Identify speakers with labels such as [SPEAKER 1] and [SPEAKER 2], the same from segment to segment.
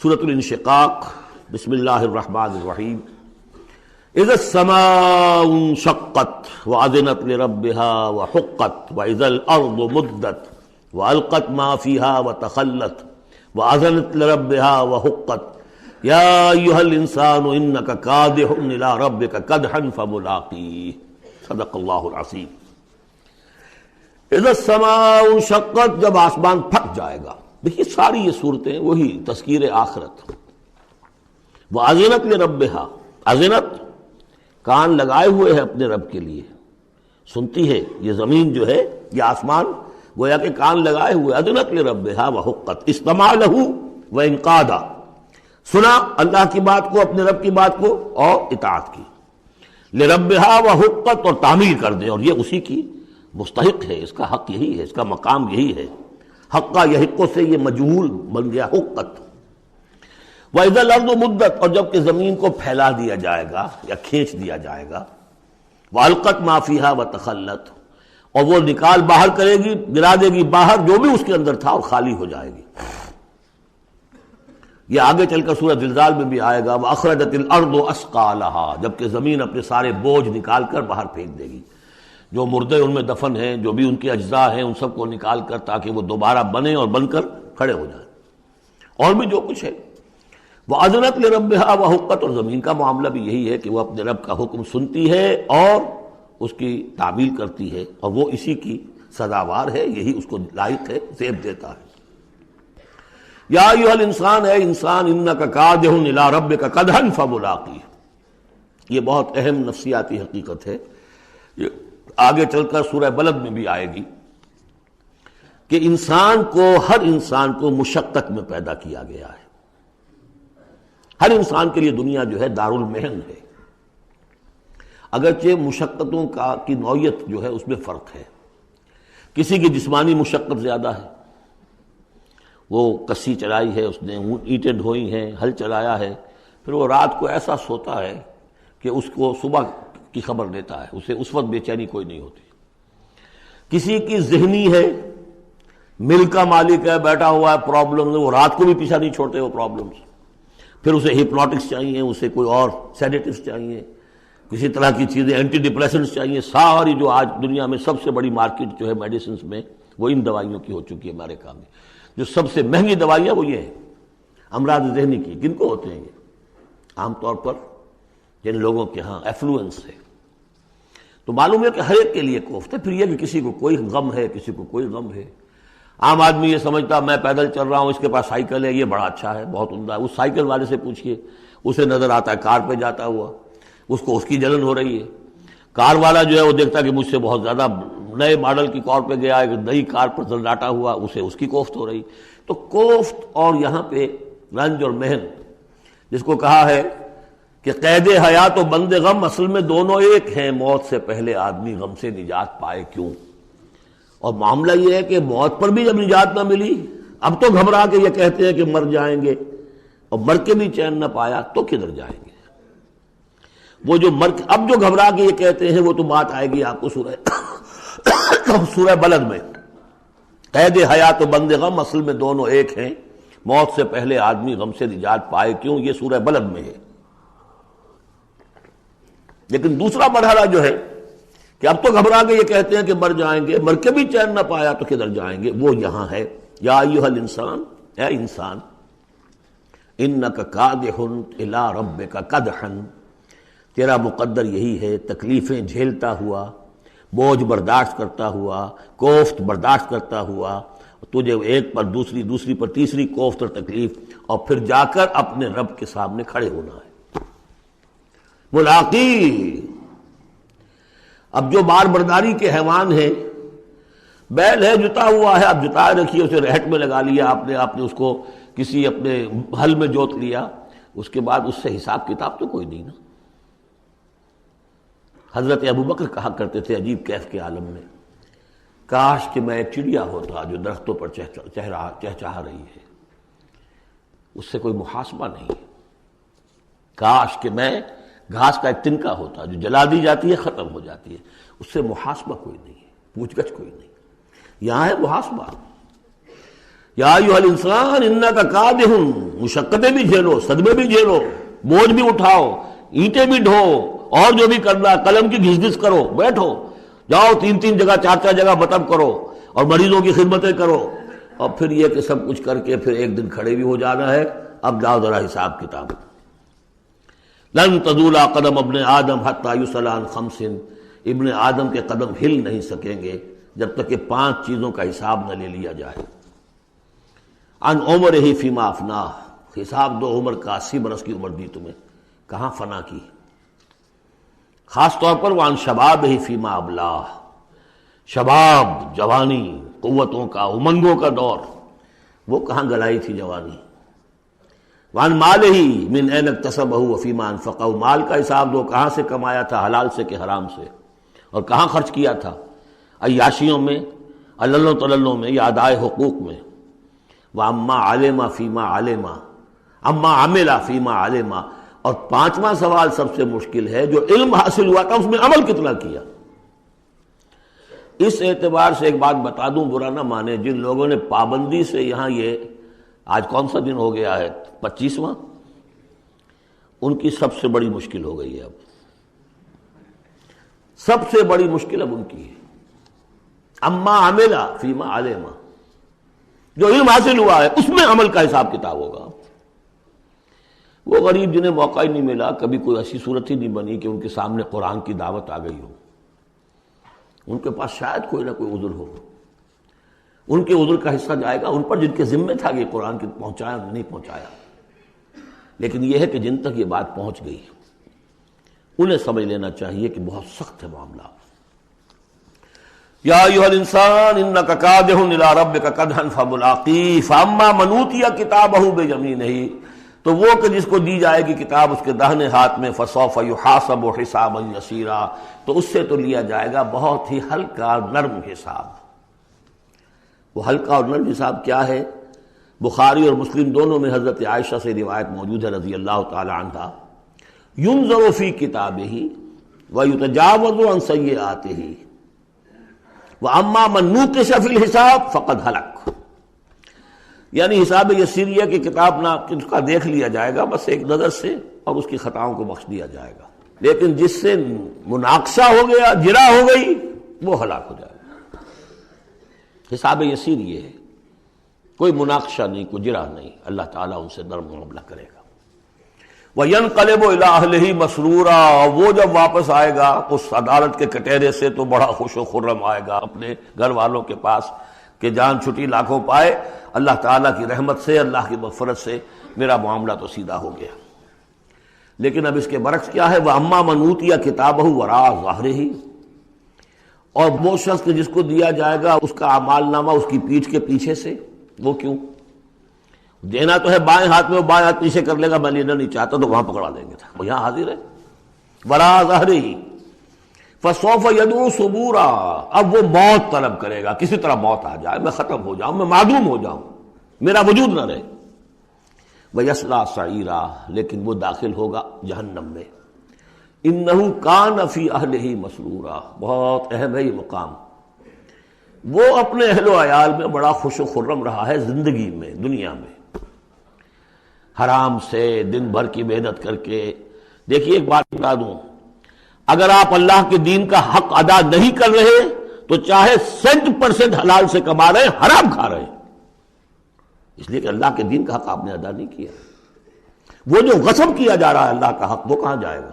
[SPEAKER 1] سورۃ الانشقاق، بسم اللہ الرحمن الرحیم۔ اذا السماء انشقت واذنت لربها وحقت واذا الارض مدت والقت ما فيها وتخلت واذنت لربها وحقت یا ایھا الانسان انک کادح الی ربک کدحا فملاقیہ۔ صدق اللہ العظیم۔ اذا السماء انشقت، جب آسمان پھٹ جائے گا۔ دیکھیے ساری یہ صورتیں وہی تذکیر آخرت۔ وَأَذِنَتْ لِرَبِّهَا، اذنت کان لگائے ہوئے ہے اپنے رب کے لیے، سنتی ہے یہ زمین جو ہے، یہ آسمان گویا کہ کان لگائے ہوئے۔ اذنت لِرَبِّهَا وَحُقَّتْ، اسْتَمَعَ لَهُ وَإِنْقَادَ، سنا اللہ کی بات کو، اپنے رب کی بات کو، اور اطاعت کی۔ لِرَبِّهَا وَحُقَّتْ، اور تعمیل کر دیں، اور یہ اسی کی مستحق ہے، اس کا حق یہی ہے، اس کا مقام یہی ہے۔ حقہ یحقو سے یہ مجہول بن گیا حقت۔ وَإِذَا الْأَرْضُ مُدَّتْ، اور جب کہ زمین کو پھیلا دیا جائے گا یا کھینچ دیا جائے گا۔ وَأَلْقَتْ مَا فِيهَا وَتَخَلَّتْ، اور وہ نکال باہر کرے گی، گرا دے گی باہر جو بھی اس کے اندر تھا، اور خالی ہو جائے گی۔ یہ آگے چل کر سورہ زلزال میں بھی آئے گا۔ وَأَخْرَجَتِ الْأَرْضُ أَثْقَالَهَا، جب کہ زمین اپنے سارے بوجھ نکال کر باہر پھینک دے گی، جو مردے ان میں دفن ہیں، جو بھی ان کے اجزاء ہیں، ان سب کو نکال کر، تاکہ وہ دوبارہ بنے اور بن کر کھڑے ہو جائیں، اور بھی جو کچھ ہے۔ وَأَذِنَتْ لِرَبِّهَا وَحُقَّتْ، اور زمین کا معاملہ بھی یہی ہے کہ وہ اپنے رب کا حکم سنتی ہے اور اس کی تعمیل کرتی ہے، اور وہ اسی کی سزاوار ہے، یہی اس کو لائق ہے، زیب دیتا ہے۔ یا ایھا الانسان، اے انسان، انک کادح الی ربک کدحا فملاقیہ، یہ بہت اہم نفسیاتی حقیقت ہے، یہ آگے چل کر سورہ بلد میں بھی آئے گی کہ انسان کو، ہر انسان کو مشقت میں پیدا کیا گیا ہے۔ ہر انسان کے لیے دنیا جو ہے دار المحن ہے، اگرچہ مشقتوں کی نوعیت جو ہے اس میں فرق ہے۔ کسی کی جسمانی مشقت زیادہ ہے، وہ کسی چلائی ہے، اس نے اینٹیں ڈھوئی ہیں، ہل چلایا ہے، پھر وہ رات کو ایسا سوتا ہے کہ اس کو صبح کی خبر دیتا ہے، اسے اس وقت بے چینی کوئی نہیں ہوتی۔ کسی کی ذہنی ہے، مل کا مالک ہے، بیٹھا ہوا ہے، پرابلم، وہ رات کو بھی پیچھا نہیں چھوڑتے وہ پرابلمز، پھر اسے ہپنوٹکس چاہیے، اسے کوئی اور سیڈیٹیوز چاہیے، کسی طرح کی چیزیں، اینٹی ڈپریسنٹس چاہیے۔ ساری جو آج دنیا میں سب سے بڑی مارکیٹ جو ہے میڈیسنز میں، وہ ان دوائیوں کی ہو چکی ہے امریکہ میں۔ جو سب سے مہنگی دوائیاں وہ یہ ہیں امراض ذہنی کی۔ کن کو ہوتے ہیں یہ؟ عام طور پر جن لوگوں کے ہاں ایفلوئنس ہے۔ تو معلوم ہے کہ ہر ایک کے لیے کوفت ہے۔ پھر یہ کہ کسی کو کوئی غم ہے، کسی کو کوئی غم ہے۔ عام آدمی یہ سمجھتا میں پیدل چل رہا ہوں، اس کے پاس سائیکل ہے، یہ بڑا اچھا ہے، بہت عمدہ ہے۔ اس سائیکل والے سے پوچھئے، اسے نظر آتا ہے کار پہ جاتا ہوا، اس کو اس کی جلن ہو رہی ہے۔ کار والا جو ہے وہ دیکھتا کہ مجھ سے بہت زیادہ نئے ماڈل کی کار پہ گیا ہے، نئی کار پر زلزلاتا ہوا، اسے اس کی کوفت ہو رہی۔ تو کوفت اور یہاں پہ رنج اور محن، جس کو کہا ہے کہ قید حیات و بند غم اصل میں دونوں ایک ہیں، موت سے پہلے آدمی غم سے نجات پائے کیوں؟ اور معاملہ یہ ہے کہ موت پر بھی جب نجات نہ ملی، اب تو گھبرا کے یہ کہتے ہیں کہ مر جائیں گے، اور مر کے بھی چین نہ پایا تو کدھر جائیں گے؟ وہ جو اب جو گھبرا کے یہ کہتے ہیں، وہ تو بات آئے گی آپ کو سورہ بلد میں۔ قید حیات و بند غم اصل میں دونوں ایک ہیں، موت سے پہلے آدمی غم سے نجات پائے کیوں، یہ سورہ بلد میں ہے۔ لیکن دوسرا مرحلہ جو ہے کہ اب تو گھبرا کے یہ کہتے ہیں کہ مر جائیں گے، مر کے بھی چین نہ پایا تو کدھر جائیں گے، وہ یہاں ہے۔ یا ایھا الانسان، اے انسان، انک کادح الی ربک کدحا، تیرا مقدر یہی ہے، تکلیفیں جھیلتا ہوا، بوجھ برداشت کرتا ہوا، کوفت برداشت کرتا ہوا، تجھے ایک پر دوسری، دوسری پر تیسری کوفت اور تکلیف، اور پھر جا کر اپنے رب کے سامنے کھڑے ہونا ہے۔ ملاقی، اب جو بار برداری کے حیوان ہیں، بیل ہے جتا ہوا ہے، اب جتائے رکھیے، اسے رہٹ میں لگا لیا آپ نے اس کو کسی اپنے ہل میں جوت لیا، اس کے بعد اس سے حساب کتاب تو کوئی نہیں نا۔ حضرت ابوبکر کہا کرتے تھے عجیب کیف کے عالم میں، کاش کہ میں ایک چڑیا ہوتا جو درختوں پر چہچہا رہی ہے، اس سے کوئی محاسبہ نہیں ہے۔ کاش کہ میں گھاس کا ایک تنکا ہوتا جو جلا دی جاتی ہے، ختم ہو جاتی ہے، اس سے محاسبہ کوئی نہیں ہے، پوچھ گچھ کوئی نہیں۔ یہاں ہے محاسبہ۔ یا ایھا الانسان انک کادح، مشقتیں بھی جھیلو، صدمے بھی جھیلو، بوجھ بھی اٹھاؤ، اینٹیں بھی ڈھو، اور جو بھی کرنا قلم کی گھس گھس کرو، بیٹھو، جاؤ 3 جگہ 4 جگہ مطلب کرو اور مریضوں کی خدمتیں کرو، اور پھر یہ کہ سب کچھ کر کے پھر ایک دن کھڑے بھی ہو جانا ہے، اب جاؤ ذرا حساب کتاب۔ لن تزول قدم ابن آدم حتی یسأل عن 5، ابن آدم کے قدم ہل نہیں سکیں گے جب تک کہ 5 چیزوں کا حساب نہ لے لیا جائے۔ عن عمرہ فیما افناہ، حساب دو عمر کا، 80 برس کی عمر دی تمہیں، کہاں فنا کی؟ خاص طور پر وعن شبابہ فیما ابلاہ، شباب، جوانی، قوتوں کا، امنگوں کا دور، وہ کہاں گلائی تھی جوانی۔ وعن مالہ من این اکتسبہ وفیما انفقہ، مال کا حساب دو، کہاں سے کمایا تھا، حلال سے کہ حرام سے، اور کہاں خرچ کیا تھا، عیاشیوں میں، عللوں تللوں میں، یا ادائے حقوق میں۔ وَأَمَّا عَلِمَ فِيمَا عَلِمَ، اما عمل فیما علم، اور 5واں سوال سب سے مشکل ہے، جو علم حاصل ہوا تھا اس میں عمل کتنا کیا۔ اس اعتبار سے ایک بات بتا دوں، برا نہ مانے، جن لوگوں نے پابندی سے یہاں یہ آج کون سا دن ہو گیا ہے، 25واں، ان کی سب سے بڑی مشکل ہو گئی ہے، اب سب سے بڑی مشکل اب ان کی ہے۔ اما عمل فیما علم، جو علم حاصل ہوا ہے اس میں عمل کا حساب کتاب ہوگا۔ وہ غریب جنہیں موقع ہی نہیں ملا، کبھی کوئی ایسی صورت ہی نہیں بنی کہ ان کے سامنے قرآن کی دعوت آ گئی ہو، ان کے پاس شاید کوئی نہ کوئی عذر ہو، ان کے عذر کا حصہ جائے گا ان پر جن کے ذمہ تھا کہ قرآن کی پہنچایا نہیں پہنچایا۔ لیکن یہ ہے کہ جن تک یہ بات پہنچ گئی انہیں سمجھ لینا چاہیے کہ بہت سخت ہے معاملہ۔ یا ایھا الانسان انک کادح الی ربک کدحا فملاقیہ فاما من اوتی کتابہ بیمینہ، تو وہ کہ جس کو دی جائے گی کتاب اس کے داہنے ہاتھ میں، فسوف یحاسب حسابا یسیرا، تو اس سے تو لیا جائے گا بہت ہی ہلکا نرم حساب۔ وہ ہلکا اور نرم حساب کیا ہے؟ بخاری اور مسلم دونوں میں حضرت عائشہ سے روایت موجود ہے رضی اللہ تعالی عنہا، ینظر فی کتابہ ویتجاوز عن سیئاتہ واما من نوقش فی الحساب فقد ہلک، یعنی حساب یسیریہ کی کتاب نہ اس کا دیکھ لیا جائے گا بس ایک نظر سے، اور اس کی خطاؤں کو بخش دیا جائے گا، لیکن جس سے مناقشہ ہو گیا، جرا ہو گئی، وہ ہلاک ہو جائے گا۔ حساب یسیر یہ ہے، کوئی مناقشہ نہیں، کوئی جرا نہیں، اللہ تعالیٰ ان سے نرم معاملہ کرے گا۔ وَيَنْقَلِبُ إِلَىٰ أَهْلِهِ مَسْرُورًا، وہ جب واپس آئے گا اس عدالت کے کٹہرے سے تو بڑا خوش و خرم آئے گا اپنے گھر والوں کے پاس کہ جان چھٹی لاکھوں پائے، اللہ تعالیٰ کی رحمت سے، اللہ کی مغفرت سے میرا معاملہ تو سیدھا ہو گیا۔ لیکن اب اس کے برعکس کیا ہے، وَأَمَّا مَنْ أُوتِيَ كِتَابَهُ وَرَاءَ ظَهْرِهِ، اور وہ شخص کہ جس کو دیا جائے گا اس کا اعمال نامہ اس کی پیٹھ کے پیچھے سے، وہ کیوں؟ دینا تو ہے بائیں ہاتھ میں، وہ بائیں ہاتھ پیچھے کر لے گا، میں لینا نہیں چاہتا تو وہاں پکڑا دیں گے، وہ یہاں حاضر ہے، وَرَاءَ ظَهْرِهِ فَسَوْفَ يَدْعُو ثُبُورًا، اب وہ موت طلب کرے گا، کسی طرح موت آ جائے، میں ختم ہو جاؤں، میں معدوم ہو جاؤں، میرا وجود نہ رہے۔ وَيَصْلَىٰ سَعِيرًا، لیکن وہ داخل ہوگا جہنم میں۔ إِنَّهُ كَانَ فِي أَهْلِهِ مَسْرُورًا، بہت اہم ہے یہ مقام، وہ اپنے اہل و عیال میں بڑا خوش و خرم رہا ہے زندگی میں، دنیا میں، حرام سے دن بھر کی محنت کر کے۔ دیکھیے ایک بات بتا دوں، اگر آپ اللہ کے دین کا حق ادا نہیں کر رہے تو چاہے 100% حلال سے کما رہے ہیں، حرام کھا رہے ہیں، اس لیے کہ اللہ کے دین کا حق آپ نے ادا نہیں کیا۔ وہ جو غصب کیا جا رہا ہے اللہ کا حق، وہ کہاں جائے گا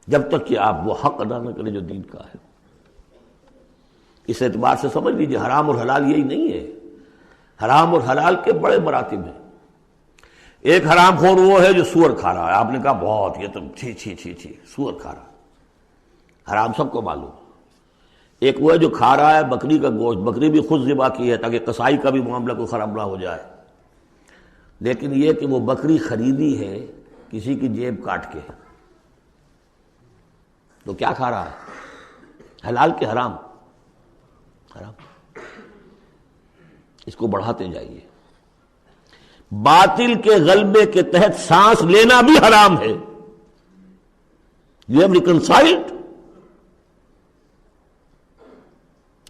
[SPEAKER 1] جب تک کہ آپ وہ حق ادا نہ کریں جو دین کا ہے۔ اس اعتبار سے سمجھ لیجیے حرام اور حلال یہی نہیں ہے، حرام اور حلال کے بڑے مراتب ہیں۔ ایک حرام خور وہ ہے جو سور کھا رہا ہے، آپ نے کہا بہت یہ تو چھی چھی چھی چھی، سور کھا رہا ہے، حرام سب کو معلوم۔ ایک وہ ہے جو کھا رہا ہے بکری کا گوشت، بکری بھی خود ذبح کی ہے تاکہ قصائی کا بھی معاملہ کو خراب نہ ہو جائے، لیکن یہ کہ وہ بکری خریدی ہے کسی کی جیب کاٹ کے، تو کیا کھا رہا ہے، حلال کے حرام؟ حرام۔ اس کو بڑھاتے جائیے، باطل کے غلبے کے تحت سانس لینا بھی حرام ہے۔ You have reconciled؟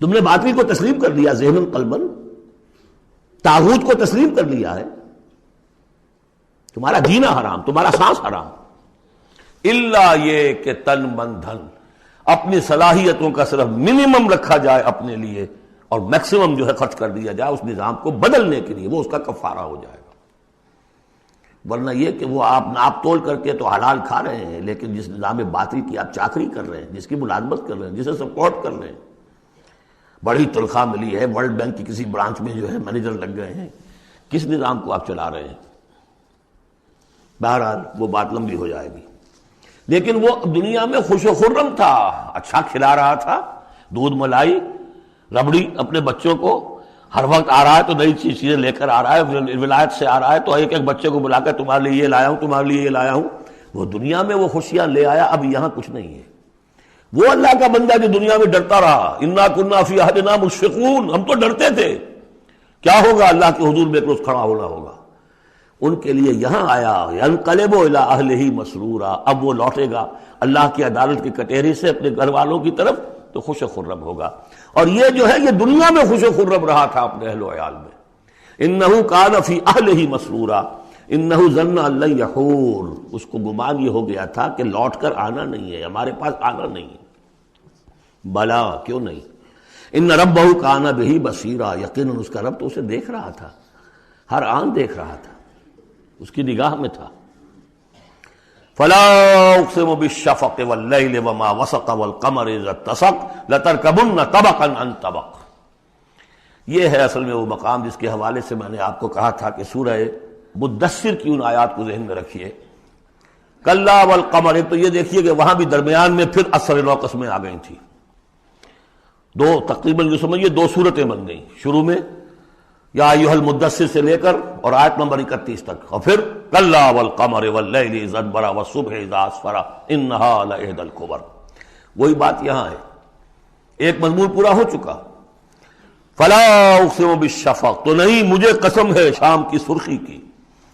[SPEAKER 1] تم نے باطل کو تسلیم کر لیا، ذہن قلبن، طاغوت کو تسلیم کر لیا ہے، تمہارا جینا حرام، تمہارا سانس حرام، الا یہ کہ تن من دھن، اپنی صلاحیتوں کا صرف منیمم رکھا جائے اپنے لیے اور میکسیمم جو ہے خرچ کر دیا جائے اس نظام کو بدلنے کے لیے، وہ اس کا کفارہ ہو جائے گا۔ ورنہ یہ کہ وہ آپ ناپ تول کر کے تو حلال کھا رہے ہیں، لیکن جس نظام باطل کی آپ چاکری کر رہے ہیں، جس کی ملازمت کر رہے ہیں، جسے سپورٹ کر رہے ہیں، بڑی تنخواہ ملی ہے، ورلڈ بینک کی کسی برانچ میں جو ہے مینیجر لگ گئے ہیں، کس نظام کو آپ چلا رہے ہیں؟ بہرحال وہ بات لمبی ہو جائے گی، لیکن وہ دنیا میں خوش و خرم تھا، اچھا کھلا رہا تھا، دودھ ملائی ربڑی اپنے بچوں کو، ہر وقت آ رہا ہے تو نئی چیزیں لے کر آ رہا ہے، ولایت سے آ رہا ہے تو ایک ایک بچے کو بلا کر تمہارے لیے یہ لایا ہوں، تمہارے لیے یہ لایا ہوں، وہ دنیا میں وہ خوشیاں لے آیا، اب یہاں کچھ نہیں ہے۔ وہ اللہ کا بندہ جو دنیا میں ڈرتا رہا، انا کنا فی عہدنا مشفقون، ہم تو ڈرتے تھے کیا ہوگا، اللہ کے حضور میں ایک روز کھڑا ہونا ہوگا، ان کے لیے یہاں آیا ینقلب الی اہلہ مسرورا، اب وہ لوٹے گا اللہ کی عدالت کی کٹہری سے اپنے گھر والوں کی طرف تو خوش و خرم ہوگا۔ اور یہ جو ہے یہ دنیا میں خوش و خرم رہا تھا اپنے اہل و عیال میں، انہ کان فی اہلہ مسرورا انہ ظن ان لن یحور، اس کو گمان یہ ہو گیا تھا کہ لوٹ کر آنا نہیں ہے، ہمارے پاس آنا نہیں ہے۔ بلا، کیوں نہیں، ان ربہ کان بہ بصیرا، یقیناً اس کا رب تو اسے دیکھ رہا تھا، ہر آن دیکھ رہا تھا، اس کی نگاہ میں تھا۔ فلا اقسم بالشفق واللیل وما وسق والقمر اذا اتسق لترکبن طبقا عن طبق، یہ ہے اصل میں وہ مقام جس کے حوالے سے میں نے آپ کو کہا تھا کہ سورہ مدثر کی ان آیات کو ذہن میں رکھیے۔ کلا والقمر، تو یہ دیکھیے کہ وہاں بھی درمیان میں پھر اثر نوقس میں آ گئی تھی، دو تقریباً جو سمجھیے دو صورتیں بن گئیں، شروع میں یا ایھا المدثر سے لے کر اور آیت نمبر 31 تک، اور پھر کلا والقمر واللیل اذ ادبر والصبح اذا اسفر انھا لإحدی الکبر، وہی بات یہاں ہے، ایک مضمون پورا ہو چکا۔ فلا اقسم بالشفق، تو نہیں مجھے قسم ہے شام کی سرخی کی،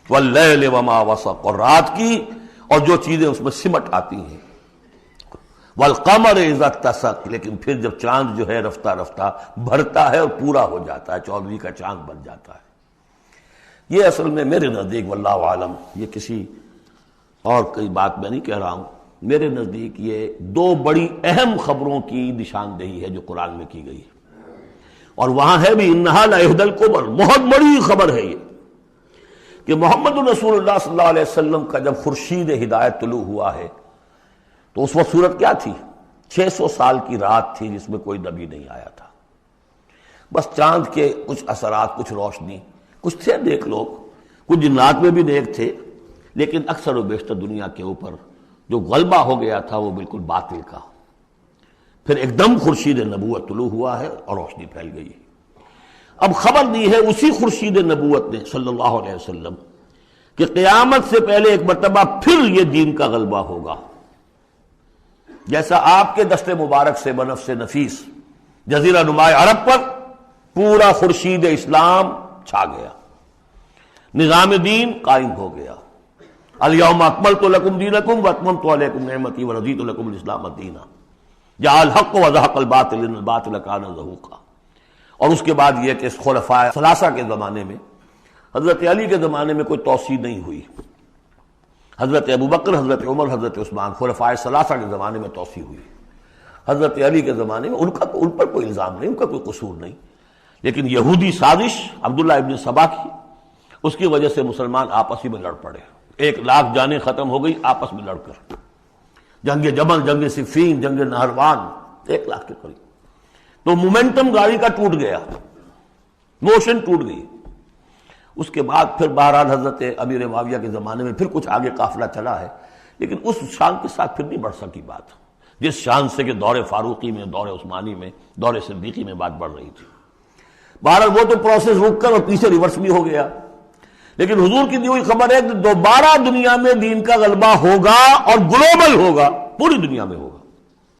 [SPEAKER 1] واللیل وما وسق، اور رات کی اور جو چیزیں اس میں سمٹ آتی ہیں، والقمر اذا اتسق، لیکن پھر جب چاند جو ہے رفتہ رفتہ بھرتا ہے اور پورا ہو جاتا ہے، 14ویں کا چاند بن جاتا ہے۔ یہ اصل میں میرے نزدیک واللہ عالم، یہ کسی اور کوئی بات میں نہیں کہہ رہا ہوں، میرے نزدیک یہ دو بڑی اہم خبروں کی نشاندہی ہے جو قرآن میں کی گئی ہے، اور وہاں ہے بھی انہا لإحدی الکبر، بہت بڑی خبر ہے یہ کہ محمد رسول اللہ صلی اللہ علیہ وسلم کا جب خورشید ہدایت طلوع ہوا ہے تو اس وقت صورت کیا تھی؟ 600 سال کی رات تھی جس میں کوئی نبی نہیں آیا تھا، بس چاند کے کچھ اثرات، کچھ روشنی، کچھ تھے نیک لوگ، کچھ جنات میں بھی نیک تھے، لیکن اکثر و بیشتر دنیا کے اوپر جو غلبہ ہو گیا تھا وہ بالکل باطل کا۔ پھر ایک دم خورشید نبوت طلوع ہوا ہے اور روشنی پھیل گئی ہے۔ اب خبر دی ہے اسی خورشید نبوت نے صلی اللہ علیہ وسلم کہ قیامت سے پہلے ایک مرتبہ پھر یہ دین کا غلبہ ہوگا، جیسا آپ کے دست مبارک سے بنفس نفیس جزیرہ نماء عرب پر پورا خورشید اسلام چھا گیا، نظام دین قائم ہو گیا۔ الیوم اکملت لکم دینکم واتممت علیکم نعمتی ورضیت لکم الاسلام دینا، جاء الحق وزہق الباطل ان الباطل کان زہوقا۔ اور اس کے بعد یہ کہ خلفاء ثلاثہ کے زمانے میں، حضرت علی کے زمانے میں کوئی توسیع نہیں ہوئی، حضرت ابوبکر، حضرت عمر، حضرت عثمان، خلفاء ثلاثہ کے زمانے میں توسیع ہوئی۔ حضرت علی کے زمانے میں ان پر کوئی الزام نہیں، ان کا کوئی قصور نہیں، لیکن یہودی سازش عبداللہ ابن سبا کی، اس کی وجہ سے مسلمان آپس ہی میں لڑ پڑے، 1,00,000 جانیں ختم ہو گئی آپس میں لڑ کر، جنگ جمل، جنگ صفین، جنگ نہروان، 1,00,000 کے قریب۔ تو مومنٹم گاڑی کا ٹوٹ گیا، موشن ٹوٹ گئی۔ اس کے بعد پھر بہرحال حضرت امیر معاویہ کے زمانے میں پھر کچھ آگے قافلہ چلا ہے، لیکن اس شان کے ساتھ پھر نہیں بڑھ سکی بات، جس شان سے کہ دور فاروقی میں، دور عثمانی میں، دور صدیقی میں بات بڑھ رہی تھی۔ بہرحال وہ تو پروسیس رک کر اور پیچھے ریورس بھی ہو گیا، لیکن حضور کی دی ہوئی خبر ہے کہ دوبارہ دنیا میں دین کا غلبہ ہوگا اور گلوبل ہوگا، پوری دنیا میں ہوگا۔